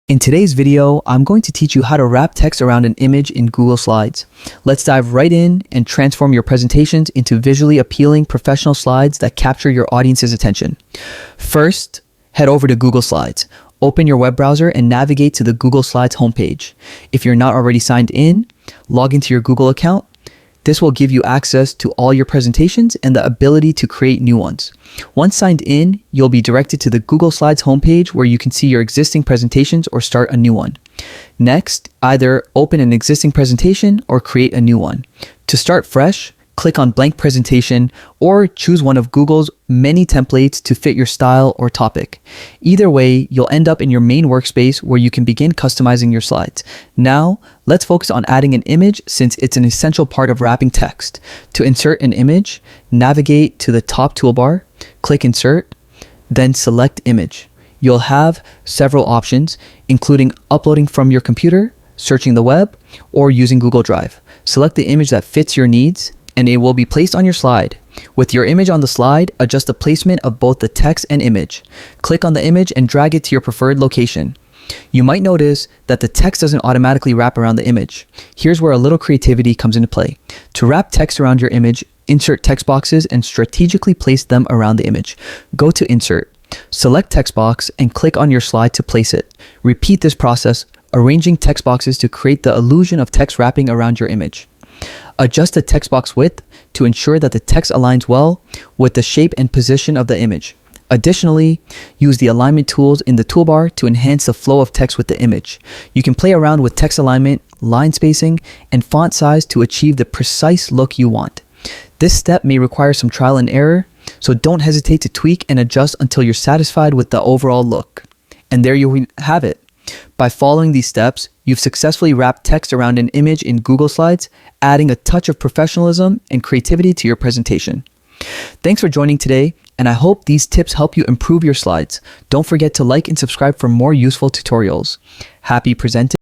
In today's video, I'm going to teach you how to wrap text around an image in Google Slides. Let's dive right in and transform your presentations into visually appealing professional slides that capture your audience's attention. First, head over to Google Slides. Open your web browser and navigate to the Google Slides homepage. If you're not already signed in, log into your Google account. This will give you access to all your presentations and the ability to create new ones. Once signed in, you'll be directed to the Google Slides homepage where you can see your existing presentations or start a new one. Next, either open an existing presentation or create a new one. To start fresh, click on Blank Presentation or choose one of Google's many templates to fit your style or topic. Either way, you'll end up in your main workspace where you can begin customizing your slides. Now, let's focus on adding an image since it's an essential part of wrapping text. To insert an image, navigate to the top toolbar, click Insert, then select Image. You'll have several options, including uploading from your computer, searching the web, or using Google Drive. Select the image that fits your needs, and it will be placed on your slide. With your image on the slide, adjust the placement of both the text and image. Click on the image and drag it to your preferred location. You might notice that the text doesn't automatically wrap around the image. Here's where a little creativity comes into play. To wrap text around your image, insert text boxes and strategically place them around the image. Go to Insert, select text box and click on your slide to place it. Repeat this process, arranging text boxes to create the illusion of text wrapping around your image. Adjust the text box width to ensure that the text aligns well with the shape and position of the image. Additionally, use the alignment tools in the toolbar to enhance the flow of text with the image. You can play around with text alignment, line spacing, and font size to achieve the precise look you want. This step may require some trial and error, so don't hesitate to tweak and adjust until you're satisfied with the overall look. And there you have it. By following these steps, you've successfully wrapped text around an image in Google Slides, adding a touch of professionalism and creativity to your presentation. Thanks for joining today, and I hope these tips help you improve your slides. Don't forget to like and subscribe for more useful tutorials. Happy presenting!